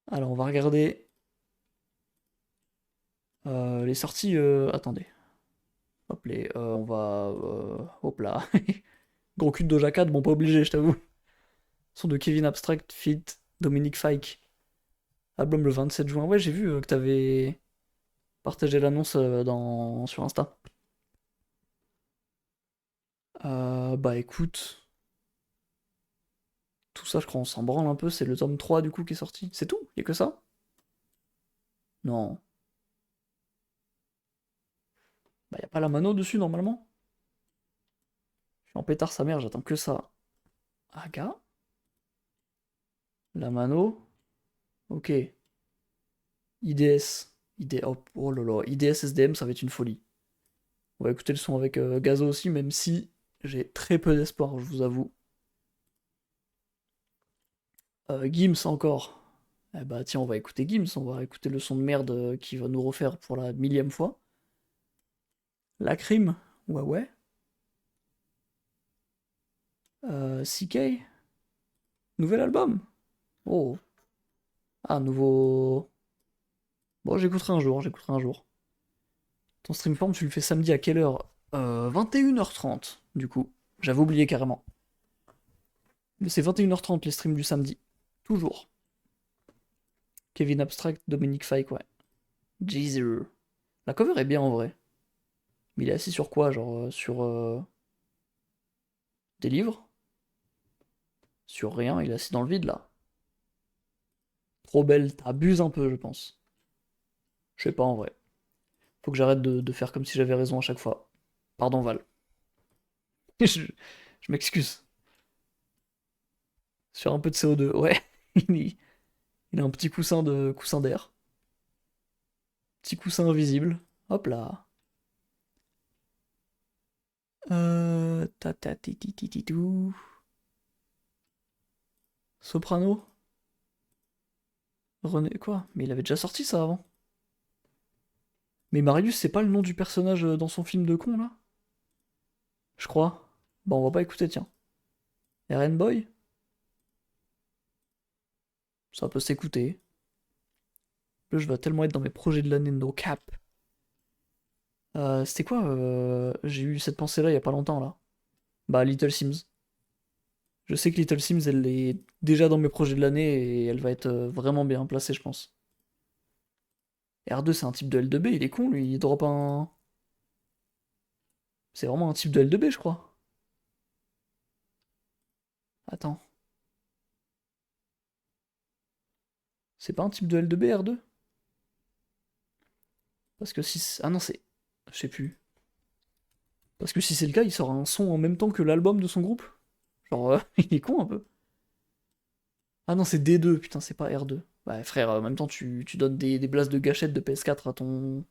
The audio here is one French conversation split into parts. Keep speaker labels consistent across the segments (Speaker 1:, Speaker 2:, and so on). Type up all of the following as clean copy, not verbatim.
Speaker 1: Alors, on va regarder les sorties. Attendez. Hop, on va. Hop là. Gros cul de Doja Cat, bon, pas obligé, je t'avoue. Son de Kevin Abstract, feat. Dominique Fike. Album le 27 juin. Ouais, j'ai vu que t'avais partagé l'annonce sur Insta. Bah écoute, tout ça, je crois, on s'en branle un peu. C'est le tome 3 du coup qui est sorti. C'est tout? Y'a que ça? Non. Bah y'a pas la mano dessus normalement? Je suis en pétard sa mère, j'attends que ça. Aga? La mano? Ok. IDS. Oh là là. IDS SDM, ça va être une folie. On va écouter le son avec Gazo aussi, même si j'ai très peu d'espoir, je vous avoue. Gims encore. Eh bah tiens, on va écouter Gims, on va écouter le son de merde qu'il va nous refaire pour la millième fois. La crime? Ouais ouais. CK? Nouvel album? Oh. Ah, nouveau... Bon, j'écouterai un jour, j'écouterai un jour. Ton streamform, tu le fais samedi à quelle heure? 21h30, du coup. J'avais oublié carrément. Mais c'est 21h30 les streams du samedi. Toujours. Kevin Abstract, Dominique Fike, ouais. Jeezer. La cover est bien en vrai. Mais il est assis sur quoi? Genre sur des livres? Sur rien, il est assis dans le vide là. Trop belle, t'abuses un peu, je pense. Je sais pas en vrai. Faut que j'arrête de faire comme si j'avais raison à chaque fois. Pardon Val. je je m'excuse. Sur un peu de CO2, ouais. Il il a un petit coussin d'air. Petit coussin invisible. Hop là. Ta ta ti ti ti ti tou. Soprano? René. Quoi? Mais il avait déjà sorti ça avant. Mais Marius, c'est pas le nom du personnage dans son film de con là? Je crois. Bon, on va pas écouter, tiens. RN Boy? Ça peut s'écouter. Là, je vais tellement être dans mes projets de l'année, no cap. C'était quoi J'ai eu cette pensée-là il y a pas longtemps là. Bah, Little Sims. Je sais que Little Sims, elle est déjà dans mes projets de l'année et elle va être vraiment bien placée, je pense. R2, c'est un type de L2B, il est con, lui, il drop un. C'est vraiment un type de L2B, je crois. Attends. C'est pas un type de L2B, R2? Parce que si. Ah non, c'est. Je sais plus. Parce que si c'est le cas, il sort un son en même temps que l'album de son groupe. Genre, il est con un peu. Ah non, c'est D2, putain, c'est pas R2. Bah frère, en même temps, tu donnes des blasts de gâchette de PS4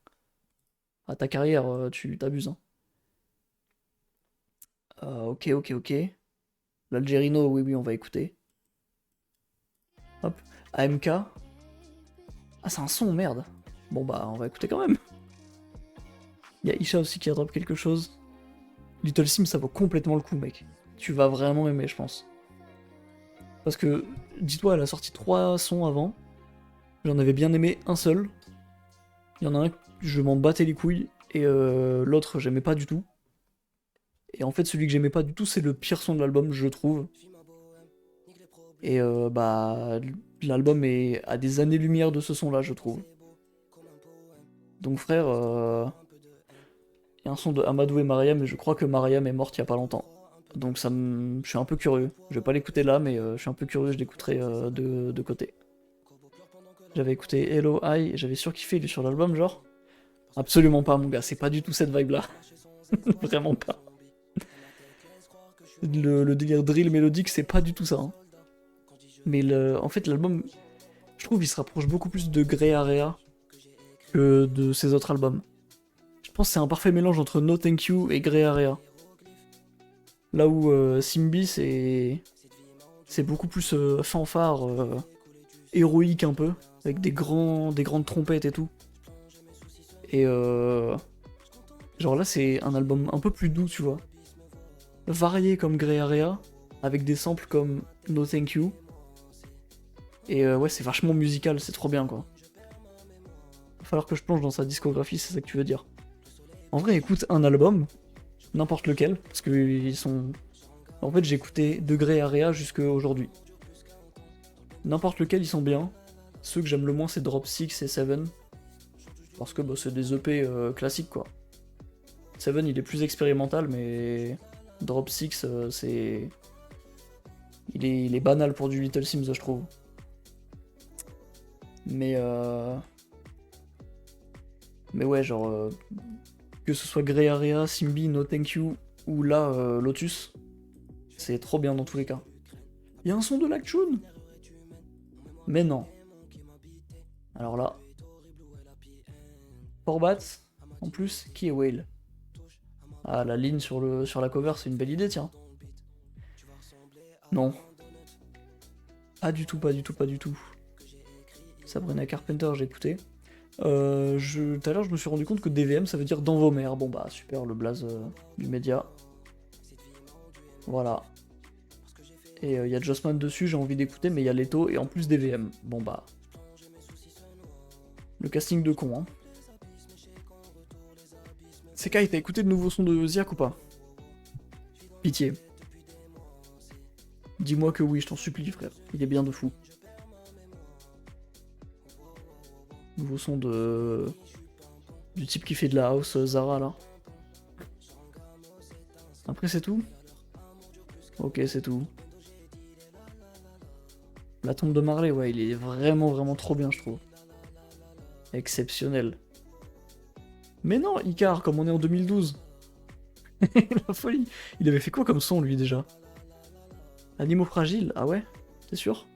Speaker 1: à ta carrière, tu t'abuses, hein. Ok, ok, ok. L'Algerino, oui, oui, on va écouter. Hop. AMK. Ah, c'est un son, merde. Bon, bah, on va écouter quand même. Il y a Isha aussi qui a drop quelque chose. Little Sim, ça vaut complètement le coup, mec. Tu vas vraiment aimer, je pense. Parce que, dis-toi, elle a sorti 3 sons avant. J'en avais bien aimé un seul. Il y en a un, je m'en battais les couilles. Et l'autre, j'aimais pas du tout. Et en fait, celui que j'aimais pas du tout, c'est le pire son de l'album, je trouve. Et bah, l'album est à des années-lumière de ce son-là, je trouve. Donc, frère, il y a un son de Amadou et Mariam, mais je crois que Mariam est morte il y a pas longtemps. Donc, je suis un peu curieux. Je vais pas l'écouter là, mais je suis un peu curieux, je l'écouterai de côté. J'avais écouté Hello Hi, et j'avais surkiffé, il est sur l'album, genre. Absolument pas, mon gars, c'est pas du tout cette vibe-là. Vraiment pas. Le délire drill mélodique, c'est pas du tout ça, hein. Mais en fait, l'album, je trouve, il se rapproche beaucoup plus de Grey Area que de ses autres albums. Je pense que c'est un parfait mélange entre No Thank You et Grey Area. Là où Simbi, c'est beaucoup plus fanfare, héroïque un peu, avec des grandes trompettes et tout. Et genre là, c'est un album un peu plus doux, tu vois. Varié comme Grey Area, avec des samples comme No Thank You. Et ouais, c'est vachement musical, c'est trop bien quoi. Va falloir que je plonge dans sa discographie, c'est ça que tu veux dire. En vrai, écoute un album, n'importe lequel, parce que ils sont. En fait, j'ai écouté Degré Area jusqu'à aujourd'hui. N'importe lequel, ils sont bien. Ceux que j'aime le moins, c'est Drop Six et Seven. Parce que bah, c'est des EP classiques quoi. Seven, il est plus expérimental, mais Drop Six, c'est. Il est banal pour du Little Sims, je trouve. Mais. Mais ouais, genre. Que ce soit Grey Area, Simbi, No Thank You ou là, Lotus, c'est trop bien dans tous les cas. Il y a un son de Lactune. Mais non. Alors là. Forbat, en plus, qui est Whale? Ah, la ligne sur la cover, c'est une belle idée, tiens. Non. Pas du tout, pas du tout, pas du tout. Sabrina Carpenter, j'ai écouté. Tout à l'heure, je me suis rendu compte que DVM, ça veut dire dans vos mers. Bon bah, super, le blaze du média. Voilà. Et il y a Jossman dessus, j'ai envie d'écouter, mais il y a Leto et en plus DVM. Bon bah. Le casting de con, hein. C'est Kai, t'as écouté le nouveau son de Ziak ou pas? Pitié. Dis-moi que oui, je t'en supplie, frère. Il est bien de fou. Nouveau son de. Du type qui fait de la house, Zara, là. Après, c'est tout? Ok, c'est tout. La tombe de Marley, ouais, il est vraiment, vraiment trop bien, je trouve. Exceptionnel. Mais non, Icar, comme on est en 2012. La folie. Il avait fait quoi comme son, lui, déjà? Animaux fragiles, ah ouais? T'es sûr?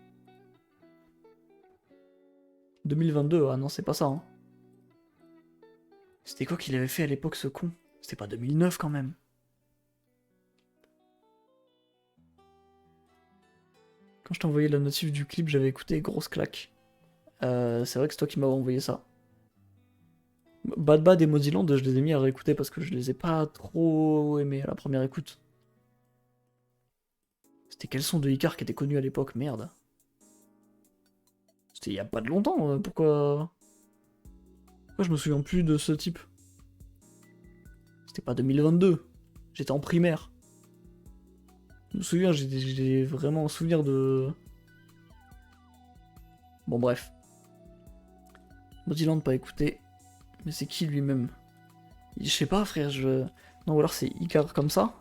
Speaker 1: 2022, ah non, c'est pas ça, hein. C'était quoi qu'il avait fait à l'époque, ce con? C'était pas 2009, quand même. Quand je t'ai envoyé la notif du clip, j'avais écouté grosse claque. C'est vrai que c'est toi qui m'avais envoyé ça. Bad Bad et Moziland, je les ai mis à réécouter parce que je les ai pas trop aimés à la première écoute. C'était quel son de Icar qui était connu à l'époque? Merde. C'était il y a pas de longtemps, pourquoi... Pourquoi je me souviens plus de ce type? C'était pas 2022. J'étais en primaire. Je me souviens, j'ai vraiment un souvenir de... Bon bref. Moziland pas écouté. Mais c'est qui lui-même? Je sais pas frère, je... Non, ou alors c'est Icar comme ça?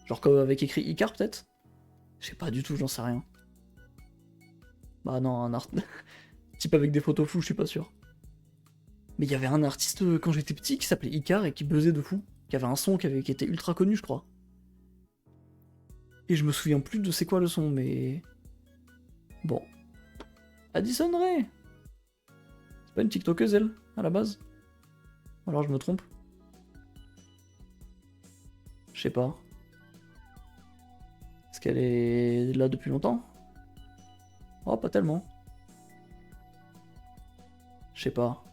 Speaker 1: Genre comme avec écrit Icar peut-être? Je sais pas du tout, j'en sais rien. Bah non, un art... type avec des photos floues, je suis pas sûr. Mais il y avait un artiste quand j'étais petit qui s'appelait Icar et qui buzzait de fou. Qui avait un son qui était ultra connu, je crois. Et je me souviens plus de c'est quoi le son, mais... Bon. Addison Rae. C'est pas une TikTokeuse, elle, à la base? Alors je me trompe? Je sais pas. Est-ce qu'elle est là depuis longtemps? Oh, pas tellement. Je sais pas.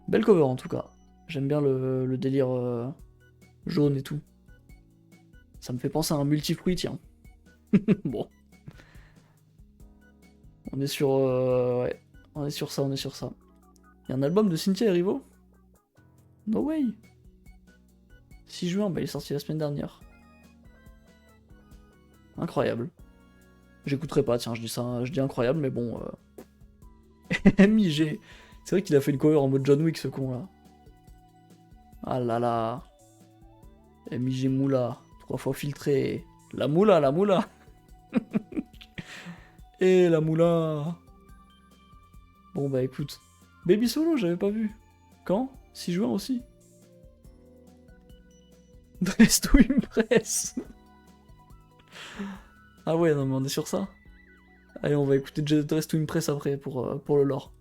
Speaker 1: Belle cover en tout cas. J'aime bien le délire jaune et tout. Ça me fait penser à un multifruit, tiens. Bon. On est sur... ouais. On est sur ça, on est sur ça. Il y a un album de Cynthia Erivo? No way. 6 juin, bah il est sorti la semaine dernière. Incroyable. J'écouterai pas, tiens, je dis ça, je dis incroyable, mais bon... MIG. C'est vrai qu'il a fait une cover en mode John Wick, ce con là. Ah là là. MIG Moula. 3 fois filtré. La moula, la moula. Et la moula. Bon bah écoute. Baby Solo, j'avais pas vu. Quand? 6 juin aussi. Dress to Impress. Ah ouais, non mais on est sur ça. Allez, on va écouter Dress to Impress après pour le lore.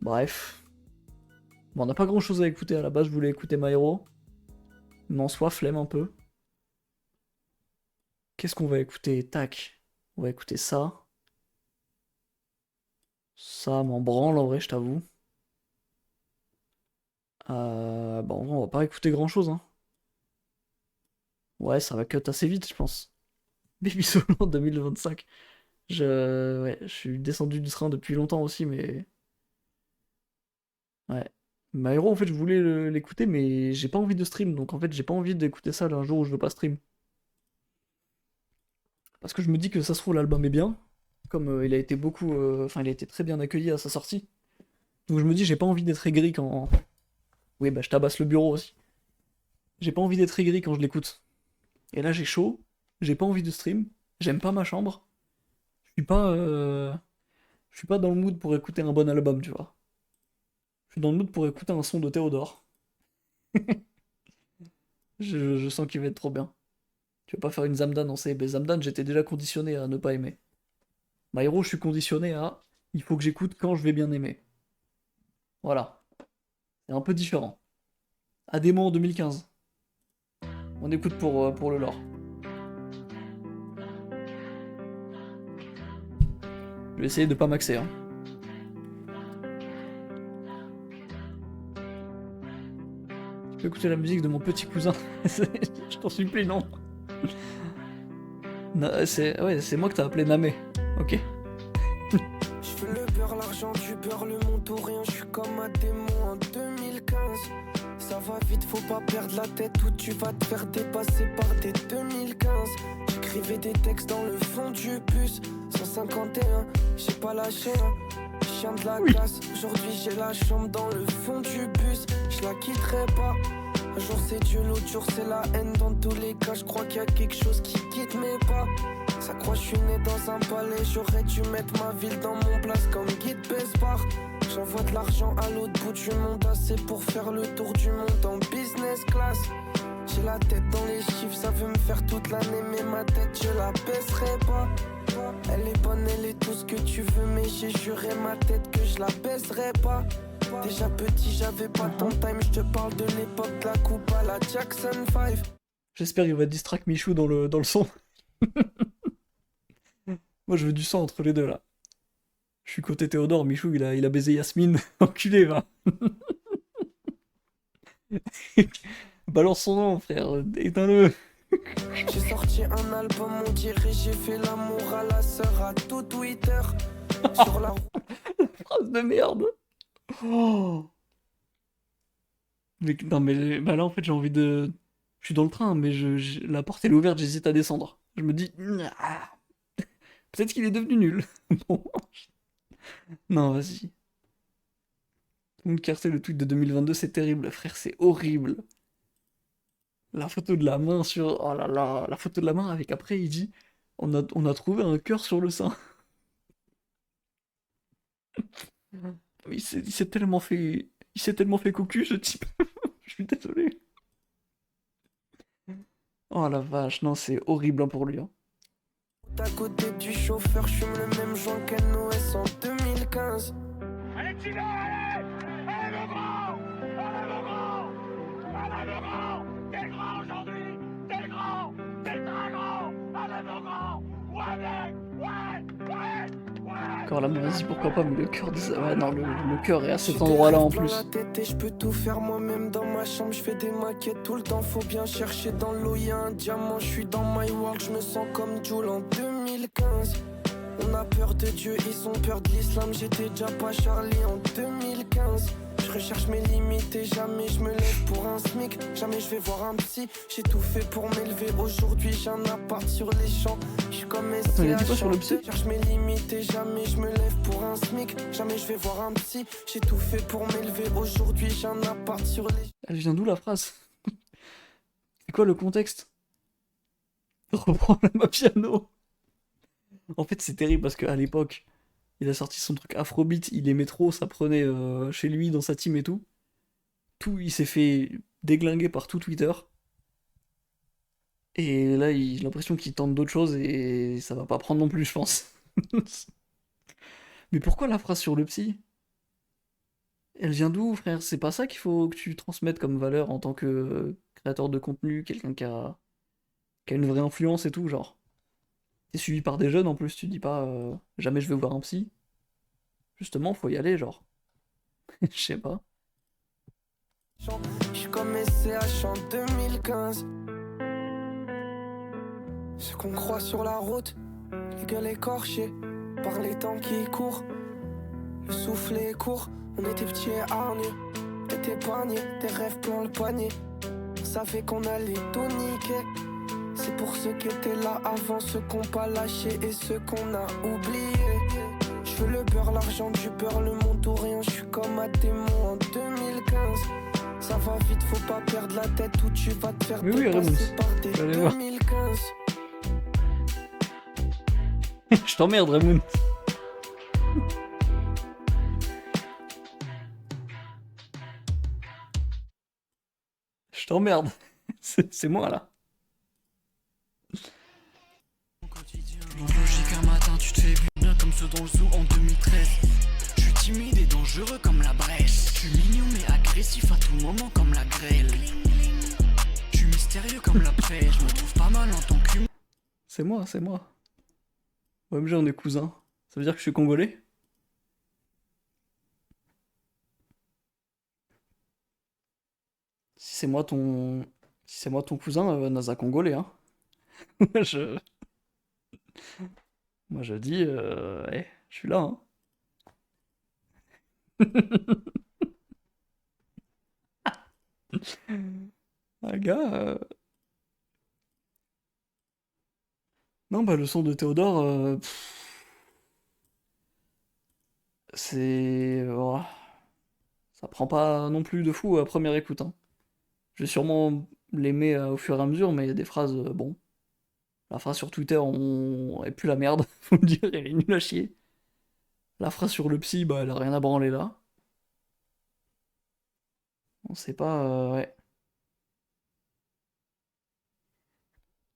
Speaker 1: Bref. Bon, on n'a pas grand chose à écouter à la base, je voulais écouter My Hero. Mais en soi, flemme un peu. Qu'est-ce qu'on va écouter? Tac. On va écouter ça. Ça m'en branle en vrai, je t'avoue. Bon, on va pas écouter grand chose, hein. Ouais, ça va cut assez vite, je pense. Baby Solo en 2025. Ouais, je suis descendu du train depuis longtemps aussi, mais... Ouais. My Hero, en fait, je voulais l'écouter, mais j'ai pas envie de stream, donc en fait, j'ai pas envie d'écouter ça un jour où je veux pas stream. Parce que je me dis que ça se trouve, l'album est bien, comme il a été beaucoup... Enfin, il a été très bien accueilli à sa sortie. Donc je me dis, j'ai pas envie d'être aigri quand... Oui, bah je tabasse le bureau aussi. J'ai pas envie d'être aigri quand je l'écoute. Et là, j'ai chaud, j'ai pas envie de stream, j'aime pas ma chambre, je suis pas... Je suis pas dans le mood pour écouter un bon album, tu vois. Je suis dans le mood pour écouter un son de Théodore. Je sens qu'il va être trop bien. Tu vas pas faire une Zamdan en CB. Zamdan, j'étais déjà conditionné à ne pas aimer. My Hero, je suis conditionné à il faut que j'écoute quand je vais bien aimer. Voilà. C'est un peu différent. Ademo en 2015. On écoute pour le lore. Je vais essayer de pas maxer, hein. Je peux écouter la musique de mon petit cousin. Je t'en supplie, non. C'est moi que t'as appelé Namé. Ok.
Speaker 2: Je veux le beurre, l'argent, du beurre, le monde ou rien. Je suis comme un démon en 2015. Ça va vite, faut pas perdre la tête ou tu vas te faire dépasser par des 2015. J'écrivais des textes dans le fond du bus. 151, j'ai pas lâché un chien de la casse. Aujourd'hui j'ai la chambre dans le fond du bus. Je la quitterai pas. Un jour c'est Dieu, l'autre jour c'est la haine. Dans tous les cas, je crois qu'il y a quelque chose qui quitte mes pas. Ça croit je suis né dans un palais. J'aurais dû mettre ma ville dans mon place comme guide Bespar. J'envoie de l'argent à l'autre bout du monde, assez pour faire le tour du monde en business class. J'ai la tête dans les chiffres, ça veut me faire toute l'année, mais ma tête je la baisserai pas. Elle est bonne, elle est tout ce que tu veux, mais j'ai juré ma tête que je la baisserai pas. Déjà petit, j'avais pas ton time, je te parle de l'époque de la coupe à la Jackson 5.
Speaker 1: J'espère qu'il va distract Michou dans le son. Moi, je veux du sang entre les deux, là. Je suis côté Théodore, Michou, il a baisé Yasmine. Enculé, va. Balance son nom, frère. Éteins-le.
Speaker 2: J'ai sorti un album, on dirait j'ai fait l'amour à la sœur à tout Twitter. Sur la
Speaker 1: Phrase de merde. Oh. Non, mais bah là, en fait, j'ai envie de... Je suis dans le train, mais la porte, elle est ouverte, j'hésite à descendre. Je me dis... Ah, peut-être qu'il est devenu nul. Bon. Non, vas-y. Une carté, le tweet de 2022, c'est terrible, frère, c'est horrible. La photo de la main sur... Oh là là, la photo de la main avec après, il dit... On a trouvé un cœur sur le sein. Il s'est tellement fait... Il s'est tellement fait cocu, ce type. Je suis désolé. Oh la vache, non, c'est horrible hein, pour lui. Hein.
Speaker 2: à côté du chauffeur, je fume le même joint qu'NOS en 2015.
Speaker 3: Allez, Tino, allez! Allez, mon grand! Allez, mon grand! Allez, mon grand! T'es grand aujourd'hui! T'es grand! T'es très grand! Allez, mon grand! Ouais, mec! Ouais! Ouais! Ouais!
Speaker 1: Encore là, vas-y, pourquoi pas, mais le cœur de ça... Ouais, non, le cœur est à cet endroit-là en plus.
Speaker 2: La tête et je peux tout faire moi-même dans ma chambre. Je fais des maquettes tout le temps, faut bien chercher dans l'eau. Y'a un diamant, je suis dans my world. Je me sens comme Jules en 2015. On a peur de Dieu, ils ont peur de l'islam. J'étais déjà pas Charlie en 2015. Je recherche mes limites et jamais je me lève pour un SMIC. Jamais je vais voir un psy. J'ai tout fait pour m'élever. Aujourd'hui j'ai un appart sur les champs. Je suis comme
Speaker 1: Attends, il a dit quoi sur le psy?
Speaker 2: Je cherche mes limites et jamais je me lève pour un SMIC. Jamais je vais voir un psy. J'ai tout fait pour m'élever. Aujourd'hui j'ai un appart sur les...
Speaker 1: Elle vient d'où la phrase? C'est quoi le contexte? Reprends ma piano. En fait, c'est terrible parce qu'à l'époque, il a sorti son truc Afrobeat, il aimait trop, ça prenait chez lui, dans sa team et tout. Il s'est fait déglinguer par tout Twitter. Et là, j'ai l'impression qu'il tente d'autres choses et ça va pas prendre non plus, je pense. Mais pourquoi la phrase sur le psy? Elle vient d'où, frère? C'est pas ça qu'il faut que tu transmettes comme valeur en tant que créateur de contenu, quelqu'un qui a une vraie influence et tout, genre. T'es suivi par des jeunes en plus, tu dis pas jamais je vais voir un psy. Justement, faut y aller, genre. Je sais pas.
Speaker 2: Je suis comme SCH en 2015. Ce qu'on croit sur la route, les gueules écorchées par les temps qui courent. Le souffle est court, on était petits et hargneux. T'étais épargné, tes rêves plein le panier. On savait qu'on allait tout niquer. C'est pour ceux qui étaient là avant, ceux qu'on pas lâché et ceux qu'on a oubliés. Je veux le beurre, l'argent, du beurre, le monde ou rien. Je suis comme un démon en 2015. Ça va vite, faut pas perdre la tête ou tu vas te faire
Speaker 1: Oui,
Speaker 2: dépasser par des
Speaker 1: Allez voir.
Speaker 2: 2015.
Speaker 1: Je t'emmerde, Raymond. Je t'emmerde. C'est moi, là.
Speaker 4: Logique un matin, tu te fais bien comme ceux dans le zoo en 2013. Je suis timide et dangereux comme la brèche. Je suis mignon mais agressif à tout moment comme la grêle. Je suis mystérieux comme la pêche. Je me trouve pas mal en tant qu'humain.
Speaker 1: C'est moi, c'est moi. OMG, on est cousins. Ça veut dire que je suis congolais? Si c'est moi ton... Si c'est moi ton cousin, Naza congolais, hein. Moi, je... Moi, je dis... je suis là, hein. Ah, gars... Non, bah, le son de Théodore... c'est... oh, ça prend pas non plus de fou à première écoute, hein. Je vais sûrement l'aimer au fur et à mesure, mais il y a des phrases... bon... La phrase sur Twitter, on est plus la merde, faut me dire, elle est nulle à chier. La phrase sur le psy, bah elle a rien à branler là. On sait pas, ouais.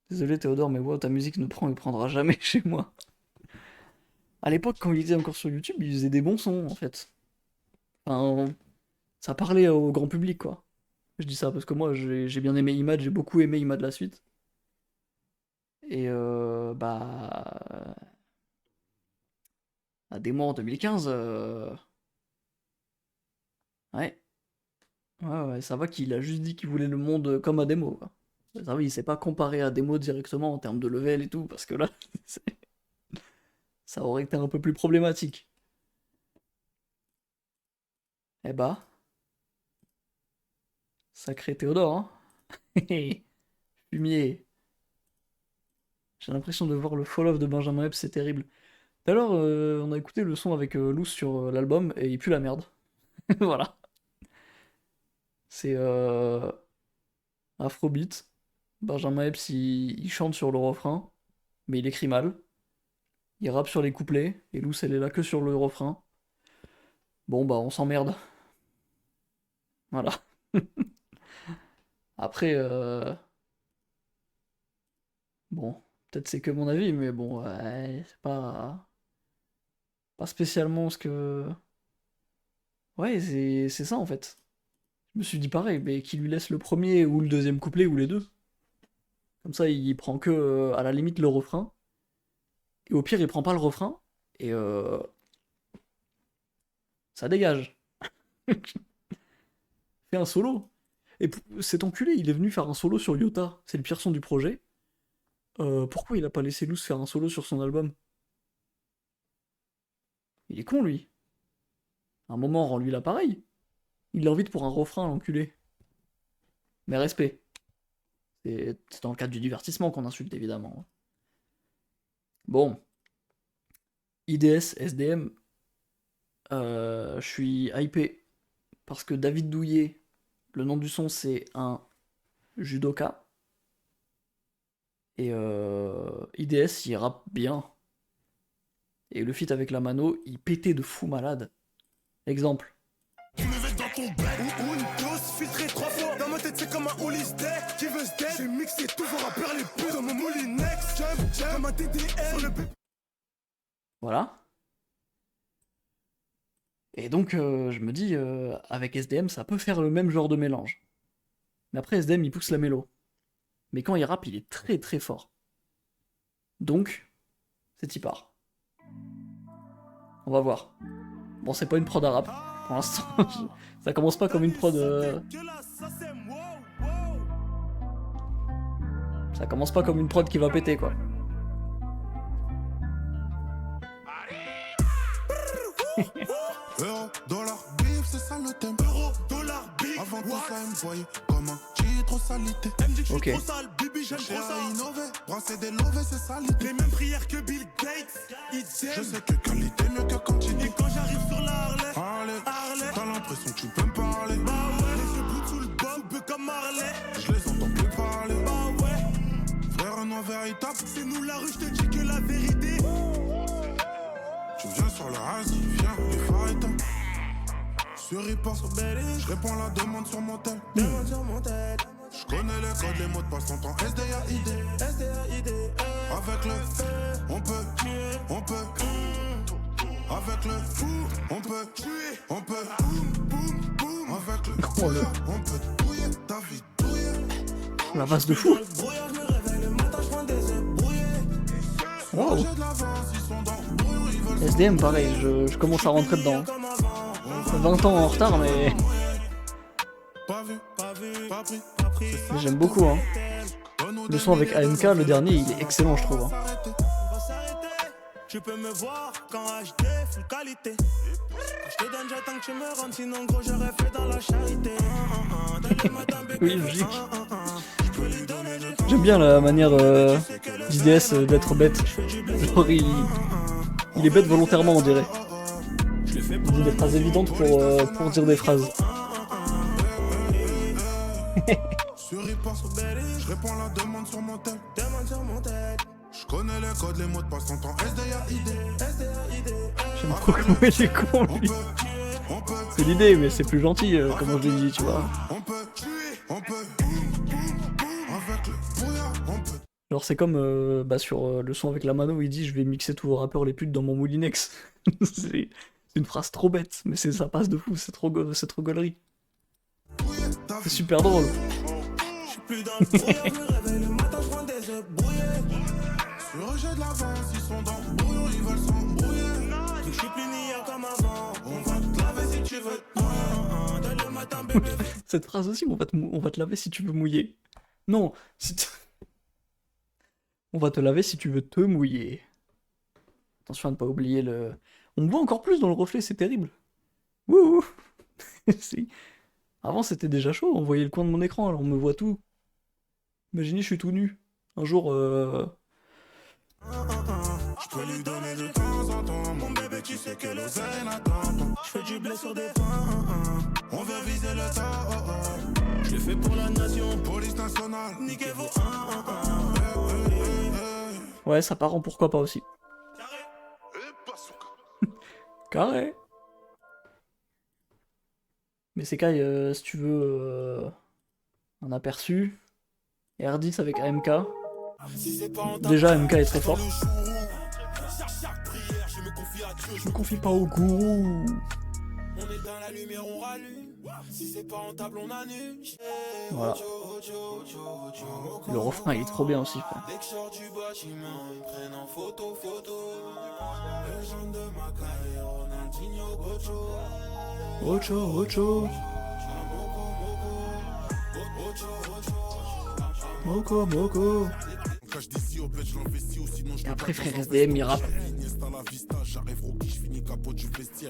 Speaker 1: Désolé Théodore, mais wow, ta musique ne prend et prendra jamais chez moi. À l'époque, quand il était encore sur YouTube, il faisait des bons sons en fait. Enfin, ça parlait au grand public quoi. Je dis ça parce que moi j'ai bien aimé Imad, j'ai beaucoup aimé Imad la suite. Et bah. À Démon en 2015, ouais. Ouais, ça va qu'il a juste dit qu'il voulait le monde comme à Demo, quoi. Ça va, il s'est pas comparé à Demo directement en termes de level et tout, parce que là, ça aurait été un peu plus problématique. Eh bah, sacré Théodore, hein. Fumier. J'ai l'impression de voir le fall-off de Benjamin Epps, c'est terrible. Tout à l'heure, on a écouté le son avec Loose sur l'album, et il pue la merde. Voilà. C'est Afrobeat. Benjamin Epps, il chante sur le refrain, mais il écrit mal. Il rappe sur les couplets, et Loose, elle est là que sur le refrain. Bon, bah, on s'emmerde. Voilà. Après, bon, peut-être c'est que mon avis, mais bon, ouais, c'est pas spécialement ce que... Ouais, c'est ça, en fait. Je me suis dit pareil, mais qu'il lui laisse le premier ou le deuxième couplet, ou les deux. Comme ça, il prend que, à la limite, le refrain. Et au pire, il prend pas le refrain, et ça dégage. Fait un solo. Et cet enculé, il est venu faire un solo sur Yota. C'est le pire son du projet. Pourquoi il a pas laissé Loose faire un solo sur son album? Il est con, lui. À un moment, rend-lui l'appareil. Il l'invite pour un refrain, l'enculé. Mais respect. C'est dans le cadre du divertissement qu'on insulte, évidemment. Bon. IDS, SDM. Je suis hypé. Parce que David Douillet, le nom du son, c'est un judoka. Et IDS, il rappe bien. Et le feat avec la mano, il pétait de fou malade. Exemple.
Speaker 5: Tu me veux dans ton bed ou une dose filtrée 3 fois. Dans ma tête c'est comme un holistic qui veut se dead. J'ai mixé toujours à perdre les plus dans mon moulinex. J'aime un TDR sur le bébé.
Speaker 1: Voilà. Et donc je me dis, avec SDM, ça peut faire le même genre de mélange. Mais après SDM, il pousse la mélo. Mais quand il rappe, il est très très fort. Donc, c'est y part. On va voir. Bon, c'est pas une prod à rap, pour l'instant. Ça commence pas comme une prod... Ça Ça commence pas comme une prod qui va péter, quoi.
Speaker 5: Euro, dollar, bif, c'est ça le thème. Euro, dollar, bif. Avant tout ça, elle me voyait comme un titre salité. Elle me dit que je suis trop sale, bibi, j'aime trop ça. Innover, brasser des lovés, c'est ça l'idée. Les mêmes prières que Bill Gates, ils t'aiment. Je sais que qualité mieux que quantité. Et quand j'arrive sur la Harley, t'as l'impression que tu peux me parler. Bah ouais, les yeux bleus sous le bas, peu comme Marley. Je les entends plus parler. Bah ouais, frère, un nom véritable. C'est nous la rue, je te dis que la vérité. Tu viens sur la race, viens, les phares éteints. Sur Ripa, je réponds à la demande sur mon tel. Je connais les codes, les mots de passe, t'entends SDAID. Avec le on peut. Avec le on peut. Avec le on peut douiller ta vie douiller.
Speaker 1: La base de fou. Wow. SDM, pareil, je commence à rentrer dedans. 20 ans en retard, mais j'aime beaucoup. Hein. Le son avec AMK, le dernier, il est excellent, je trouve. Hein.
Speaker 2: Tu peux me voir quand HD full qualité. Je te donne, j'attends que tu me rendes, sinon gros j'aurais fait dans la charité.
Speaker 1: Oui, logique. J'aime bien la manière d'IDS d'être bête. Genre, il est bête volontairement, on dirait. Il dit des phrases évidentes pour dire des phrases.
Speaker 5: Je réponds à la demande sur mon tel. Je connais les codes, les mots de passe, t'entends SDAID.
Speaker 1: J'aime trop comment il est con, lui. C'est l'idée, mais c'est plus gentil, comment je l'ai dit, tu vois. Genre c'est comme sur le son avec la mano où il dit je vais mixer tous vos rappeurs les putes dans mon moulinex. C'est une phrase trop bête, mais ça passe de fou, c'est trop gaulerie. C'est super drôle. Cette phrase aussi, on va te laver si tu veux mouiller. Non, on va te laver si tu veux te mouiller. Attention à ne pas oublier le... On me voit encore plus dans le reflet, c'est terrible. Wouhou. Avant c'était déjà chaud, on voyait le coin de mon écran, alors on me voit tout. Imaginez, je suis tout nu. Un jour,
Speaker 5: Je peux lui donner de temps en temps. Mon bébé, tu sais que l'oseille n'attend. Je fais du blé sur des fins. On veut viser le tas. Je l'ai fait pour la nation. Police nationale. Niquez vos
Speaker 1: ouais, ça part en pourquoi pas aussi. Carré. Mais c'est Kai, si tu veux un aperçu. R10 avec AMK. Déjà, AMK est très fort. Je me confie pas au gourou.
Speaker 2: On est dans la lumière, on rallume. Si c'est pas rentable, on annule.
Speaker 1: Voilà. Le refrain, il est trop bien aussi, frère.
Speaker 2: Dès que je sors du bâtiment, ils me prennent en photo. Légende de ma carrière, Ronaldinho, Gocho.
Speaker 1: Ocho. Moko. Et après, frère SDM, il rappe.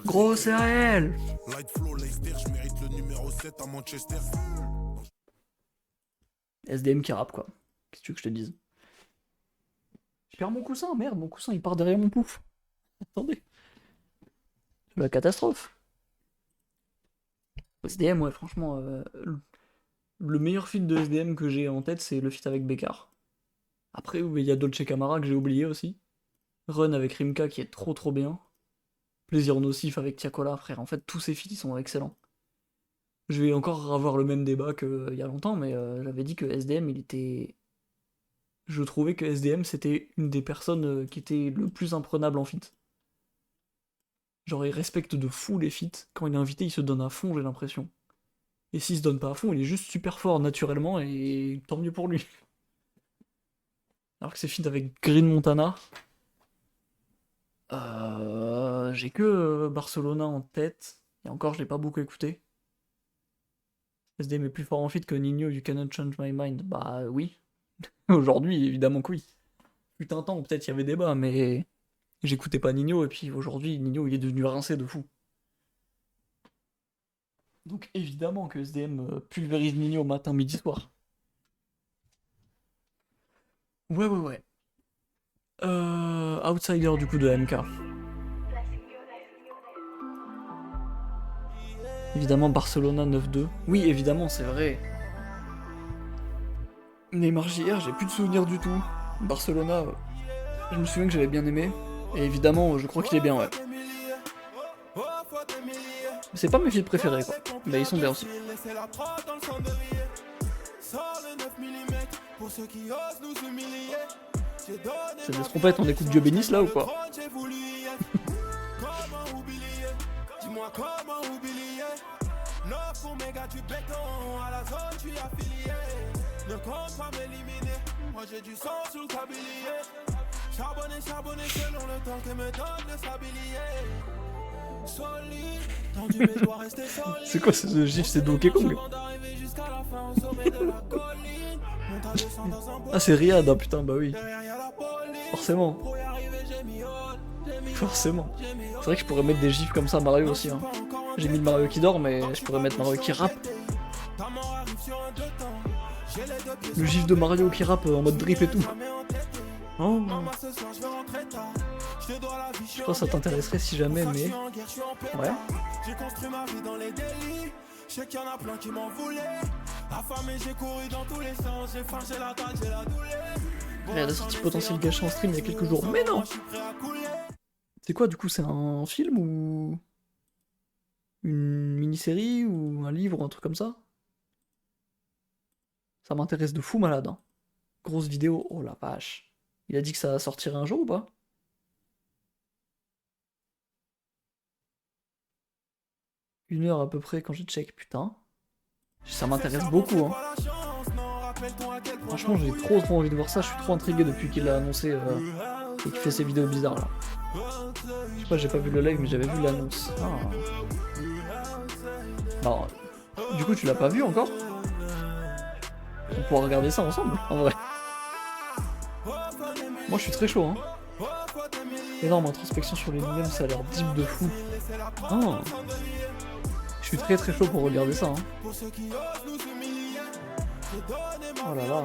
Speaker 1: Gros, c'est réel. SDM qui rappe, quoi. Qu'est-ce que tu veux que je te dise? Je perds mon coussin, merde, mon coussin il part derrière mon pouf. Attendez. C'est la catastrophe. SDM, ouais, franchement, le meilleur feat de SDM que j'ai en tête, c'est le feat avec Bekar. Après, il y a Dolce Camara que j'ai oublié aussi. Run avec Rimka qui est trop bien. Plaisir nocif avec Tiakola, frère. En fait, tous ces feats, ils sont excellents. Je vais encore avoir le même débat qu'il y a longtemps, mais j'avais dit que SDM, il était... Je trouvais que SDM, c'était une des personnes qui était le plus imprenable en feat. Genre, il respecte de fou les feats. Quand il est invité, il se donne à fond, j'ai l'impression. Et s'il se donne pas à fond, il est juste super fort naturellement, et tant mieux pour lui. Alors que c'est feat avec Green Montana... j'ai que Barcelona en tête. Et encore, je l'ai pas beaucoup écouté. SDM est plus fort en feat que Nino, You Cannot Change My Mind. Bah oui. Aujourd'hui, évidemment que oui. Fut un temps où peut-être il y avait débat, mais j'écoutais pas Nino, et puis aujourd'hui, Nino, il est devenu rincé de fou. Donc évidemment que SDM pulvérise Nino matin, midi, soir. Ouais. Outsider du coup de MK. Évidemment Barcelona 9-2. Oui, évidemment, c'est vrai. Neymar JR, j'ai plus de souvenirs du tout. Barcelona, je me souviens que j'avais bien aimé. Et évidemment, je crois qu'il est bien, ouais. C'est pas mes films préférés, quoi. Mais ils sont bien aussi. C'est des trompettes, on écoute Dieu bénisse là ou quoi? C'est quoi ce gif? C'est Donkey Kong? Ah, c'est Riyad, ah putain, bah oui. Forcément. Forcément. C'est vrai que je pourrais mettre des gifs comme ça Mario aussi. Hein. J'ai mis le Mario qui dort, mais je pourrais mettre Mario qui rappe. Le gif de Mario qui rappe en mode drip et tout. Oh. Je pense que ça t'intéresserait si jamais, mais... Ouais. Elle a sorti potentiel gâché en stream il y a quelques jours. Mais non! C'est quoi du coup? C'est un film ou... une mini-série ou un livre ou un truc comme ça? Ça m'intéresse de fou malade. Hein. Grosse vidéo. Oh la vache. Il a dit que ça sortirait un jour ou pas? Une heure à peu près quand je check, putain. Ça m'intéresse beaucoup. Hein. Franchement, j'ai trop envie de voir ça. Je suis trop intrigué depuis qu'il a annoncé et qu'il fait ses vidéos bizarres là. Je sais pas, j'ai pas vu le live, mais j'avais vu l'annonce. Ah. Non. Du coup, tu l'as pas vu encore? On pourra regarder ça ensemble, en vrai. Moi, je suis très chaud, hein. Énorme introspection sur les nouvelles, ça a l'air deep de fou. Oh. Je suis très chaud pour regarder ça, hein. Oh là là.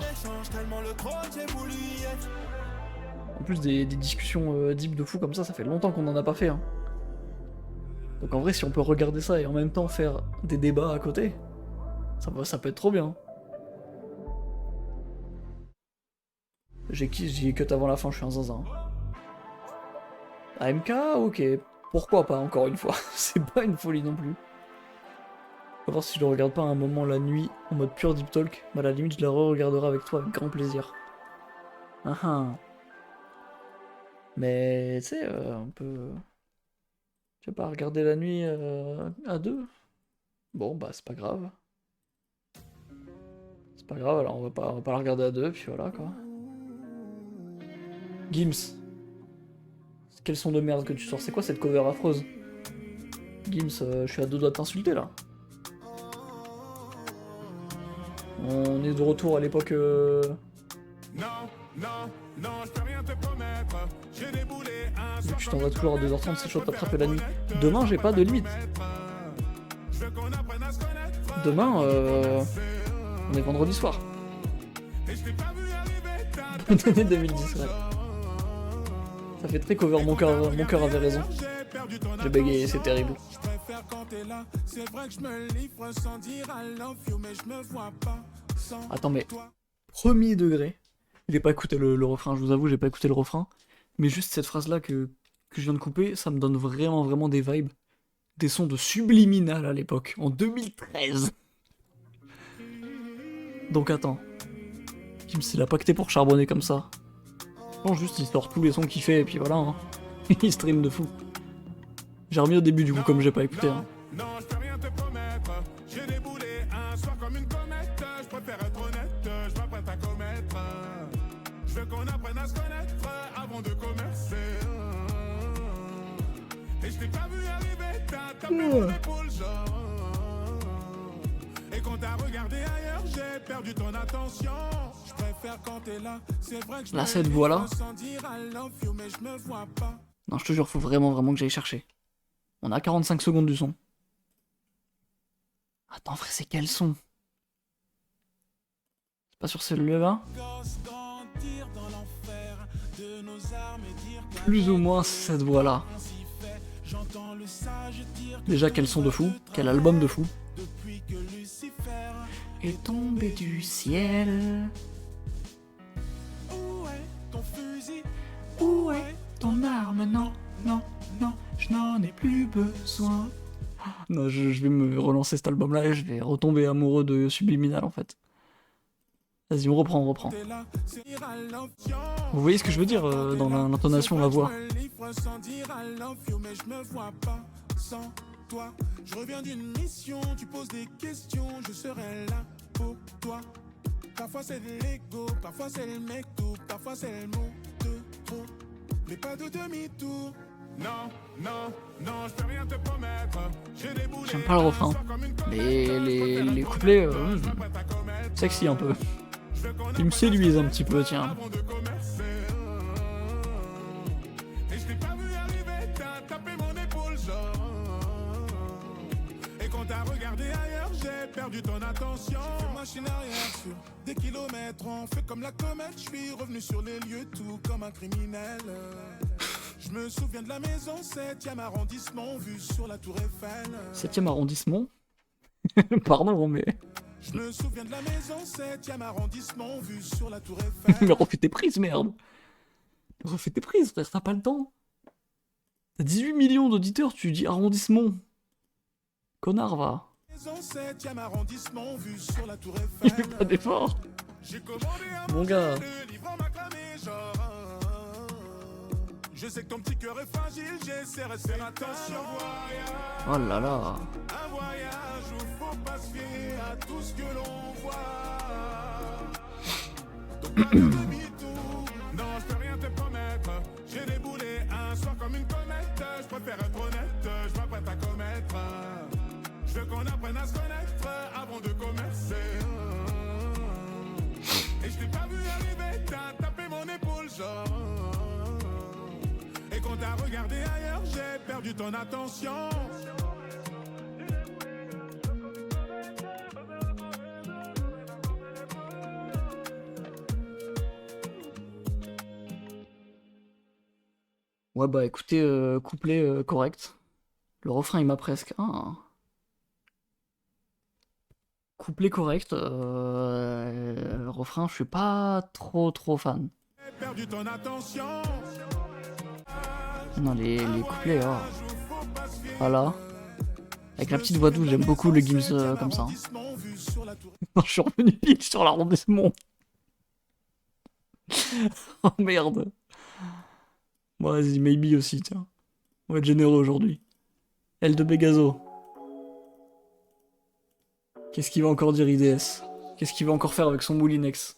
Speaker 1: En plus des discussions deep de fou comme ça fait longtemps qu'on en a pas fait, hein. Donc en vrai, si on peut regarder ça et en même temps faire des débats à côté, ça peut être trop bien. J'y ai cut avant la fin, je suis un zinzin. AMK, ok. Pourquoi pas, encore une fois. C'est pas une folie non plus. On va voir si je le regarde pas à un moment la nuit, en mode pure deep talk. Bah à la limite, je la re-regarderai avec toi avec grand plaisir. Ah ah. Mais tu sais, on peut... Tu vas pas regarder la nuit à deux? Bon, bah c'est pas grave. C'est pas grave, alors on va pas la regarder à deux, puis voilà quoi. Gims. Quel son de merde que tu sors? C'est quoi cette cover affreuse? Gims, je suis à deux doigts de t'insulter là. On est de retour à l'époque... Tu t'envoies toujours à 2h30, c'est chaud de t'attraper la nuit. Demain, j'ai pas de limite. Demain, on est vendredi soir. Bonne année 2010, ouais. Ça fait très cover, mon cœur avait raison. J'ai bégayé, c'est terrible. Attends, mais premier degré. J'ai pas écouté le refrain, je vous avoue, j'ai pas écouté le refrain. Mais juste cette phrase-là que je viens de couper, ça me donne vraiment des vibes. Des sons de Subliminal à l'époque, en 2013. Donc attends. Kim, il a pacté pour charbonner comme ça. Non, juste il sort tous les sons qu'il fait et puis voilà. Hein. Il stream de fou. J'ai remis au début du coup comme j'ai pas écouté. Hein. Qu'on apprenne à se connaître avant de commercer. Et je t'ai pas vu arriver, t'as tapé mon épaule genre. Et quand t'as regardé ailleurs, j'ai perdu ton attention. Je préfère
Speaker 5: préfère quand t'es là. C'est vrai que je
Speaker 1: Là, cette voix-là.
Speaker 5: sans dire I love you, mais je me vois pas.
Speaker 1: Non, je te jure, faut vraiment que j'aille chercher. On a 45 secondes du son. Attends, frère, c'est quel son? C'est pas sur celui-là? Plus ou moins cette voix-là. Déjà, quel son de fou, quel album de fou. Est tombé du ciel. Où est ton arme? Non, non, non, je n'en ai plus besoin. Non, je vais me relancer cet album-là et je vais retomber amoureux de Subliminal en fait. Vas-y, on reprend. Vous voyez ce que je veux dire dans l'intonation, la voix.
Speaker 5: Je reviens d'une mission, tu poses des questions, je serai là pour toi. Parfois c'est de l'ego, parfois c'est le mec tout, parfois c'est le mot de trop. Mais pas de demi-tour. Non, non, non, je peux rien te promettre.
Speaker 1: J'aime pas le refrain. Les couplets, sexy un peu. Ils me séduisent un petit peu, tiens.
Speaker 5: Et je t'ai pas vu arriver, t'as tapé mon épaule, genre. Et quand t'as regardé ailleurs, j'ai perdu ton attention. J'ai fait machine arrière sur des kilomètres. On fait comme la comète, je suis revenu sur les lieux, tout comme un criminel. Je me souviens de la maison, 7e arrondissement, vue sur la tour Eiffel.
Speaker 1: 7e arrondissement? Pardon, mais...
Speaker 5: Je me souviens de la maison, 7e arrondissement, vue sur la tour Eiffel.
Speaker 1: Mais refais tes prises, merde. Refais tes prises, frère, t'as pas le temps. T'as 18 millions d'auditeurs, tu dis arrondissement. Connard, va.
Speaker 5: Maison, 7e arrondissement, vue sur la tour Eiffel.
Speaker 1: Il fait pas d'effort.
Speaker 5: J'ai commandé un
Speaker 1: Mon gars.
Speaker 5: le livrant m'a clamé, genre. Je sais que ton petit cœur est fragile, j'essaierai de faire attention.
Speaker 1: Oh là là.
Speaker 5: Un voyage où faut pas se fier à tout ce que l'on voit. Donc pas de demi-tour, non je peux rien te promettre. J'ai déboulé un soir comme une comète. Je préfère être honnête, je m'apprête à commettre. Je veux qu'on apprenne à se connaître avant de commercer. Et je t'ai pas vu arriver, t'as tapé mon épaule genre. Et quand t'as regardé ailleurs, j'ai perdu ton attention.
Speaker 1: Ouais bah écoutez, couplet correct. Le refrain il m'a presque... Ah. Couplet correct, refrain je suis pas trop fan.
Speaker 5: J'ai perdu ton attention.
Speaker 1: Non les couplets, oh. Voilà. Avec la petite voix douce, j'aime beaucoup le Gims comme ça. Non, je suis revenu pile sur l'arrondissement. Oh merde. Bon vas-y, Maybe aussi, tiens. On va être généreux aujourd'hui. L2B Gazo. Qu'est-ce qu'il va encore dire IDS? Qu'est-ce qu'il va encore faire avec son Moulinex?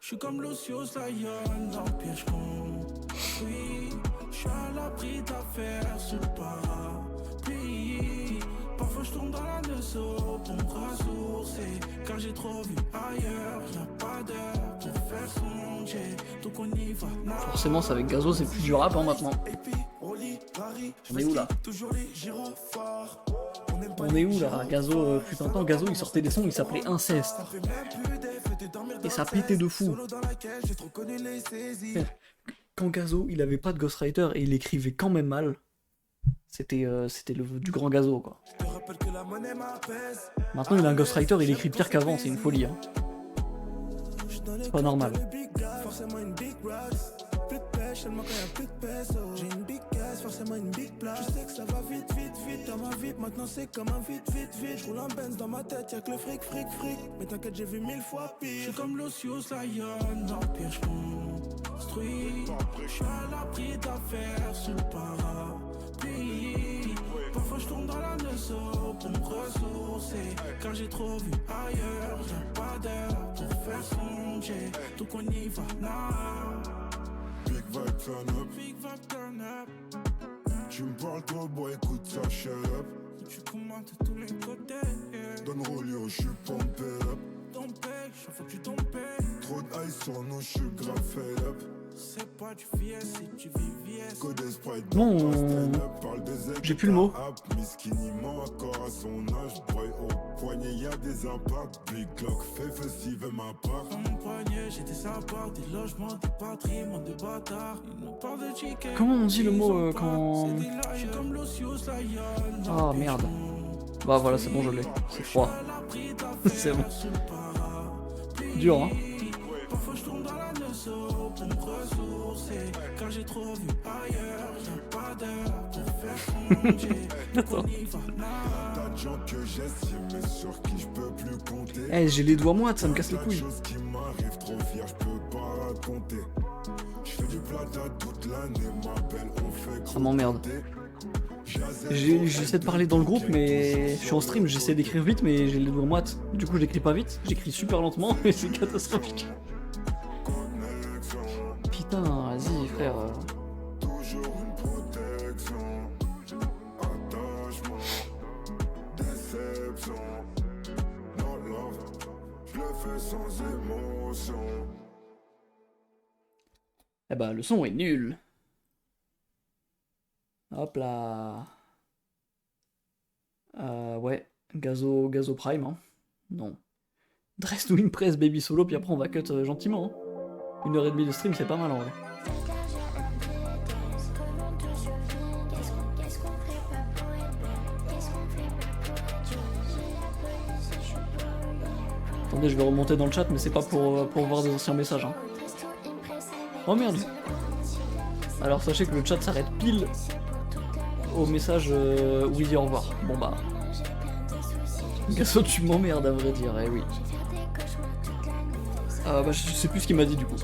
Speaker 6: Je suis comme Lucius Lyon dans le piège construit. Je suis à l'abri d'affaires sur le parapluie. Parfois je tombe dans la neusseau pour me ressourcer. Car j'ai trop vu ailleurs, y'a pas d'heure pour faire songer. Donc on y va.
Speaker 1: Forcément, c'est avec Gazo, c'est plus du rap hein, maintenant. On est où là? On est où là? Gazo, putain de temps, Gazo il sortait des sons, il s'appelait Inceste. Et ça pétait de fou. Quand Gazo il avait pas de ghostwriter et il écrivait quand même mal, c'était du grand Gazo quoi. Maintenant il a un ghostwriter, il écrit pire qu'avant, c'est une folie. Hein. C'est pas normal.
Speaker 6: J'ai une big caisse, forcément une big place. Je sais que ça va vite dans ma vie. Maintenant c'est comme un vite. Je roule un Benz dans ma tête, y'a que le fric. Mais t'inquiète, j'ai vu 1000 fois pire. Je suis comme Lucius Lyon dans le piège construit. Je suis à l'abri d'affaires sur le parapluie. Parfois je tourne dans la neusseau pour me ressourcer. Car j'ai trop vu ailleurs, y'a pas d'heure pour faire songer. Donc on y va là.
Speaker 5: Big vibe turn up. Tu me parles toi, boy, écoute ça, shut up.
Speaker 6: Tu commentes de tous les côtés.
Speaker 5: Donne Rolio, je suis pumped up.
Speaker 6: ton pec, chaque fois que tu tombes pec.
Speaker 5: Trop d'ice sur nous, je suis grave fed up.
Speaker 6: C'est pas du fies, c'est du VVS.
Speaker 5: Code Sprite,
Speaker 1: Non,
Speaker 5: stand up, parle de zèle,
Speaker 1: j'ai plus le mot.
Speaker 5: Miskiniment encore à son âge, boy, au poignet y'a des impacts. Big Glock, fait feu s'il veut ma part.
Speaker 6: Dans mon poignet, j'ai des apparts, des logements, des patrimoines de bâtards. Ils nous parlent de chicken.
Speaker 1: Comment on dit le mot quand...
Speaker 6: C'est des lions comme Lucius Lyon.
Speaker 1: Ah merde. Bah voilà, c'est bon, je l'ai. C'est froid. C'est bon. Dur, hein.
Speaker 6: Parfois je tombe dans la notion pour me ressourcer. Car j'ai trop vu ailleurs, y'a pas d'heure pour faire congé.
Speaker 1: Attends.
Speaker 5: T'as de gens que j'estime, mais sur qui je peux plus compter.
Speaker 1: Eh, j'ai les doigts moites, ça me casse les couilles.
Speaker 5: Chose qui m'arrive trop fier, je peux pas raconter. Je fais du plata toute l'année, ma belle, on fait
Speaker 1: Ça m'emmerde. J'essaie de parler dans le groupe, mais je suis en stream, j'essaie d'écrire vite, mais j'ai les doigts moites. Du coup, j'écris pas vite, j'écris super lentement, et c'est catastrophique. Putain, vas-y, frère.
Speaker 5: toujours une protection. Attachement, déception. Non, love, je le fais sans émotion.
Speaker 1: Eh bah, le son est nul. Hop là. Ouais, Gazo Prime, hein. Non. Dress to Impress Baby Solo, puis après on va cut gentiment. Hein. 1h30 de stream, c'est pas mal en vrai. Attendez, je vais remonter dans le chat, mais c'est pas pour voir des anciens messages. Hein. Oh merde. Alors sachez que le chat s'arrête pile au message où il dit au revoir. Bon bah... Gasso, tu m'emmerdes à vrai dire, eh oui. Bah je sais plus ce qu'il m'a dit du coup.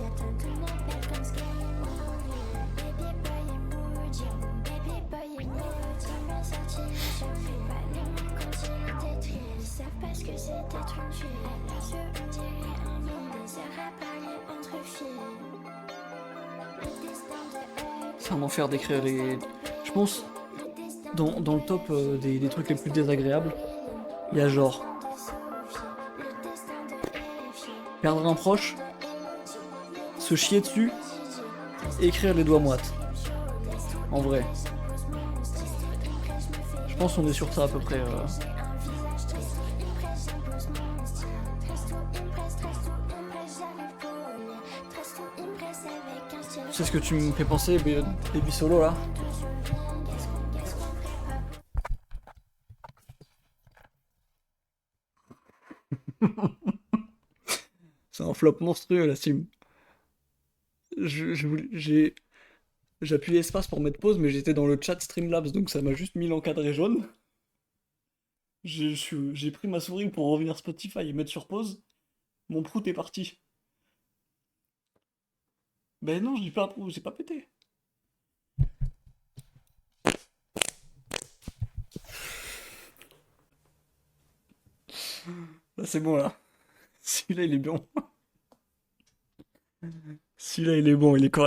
Speaker 1: C'est un enfer d'écrire les... Je pense, dans le top des trucs les plus désagréables, il y a genre... Perdre un proche, se chier dessus, et écrire les doigts moites. En vrai. Je pense qu'on est sur ça à peu près. C'est ce que tu me fais penser, Baby Solo là. C'est un flop monstrueux la Steam. J'ai appuyé espace pour mettre pause, mais j'étais dans le chat Streamlabs, donc ça m'a juste mis l'encadré jaune. J'ai pris ma souris pour revenir Spotify et mettre sur pause. Mon prout est parti. Ben non, j'ai pas pété. Là c'est bon là. Celui-là il est bon. Celui-là il est bon, il est correct.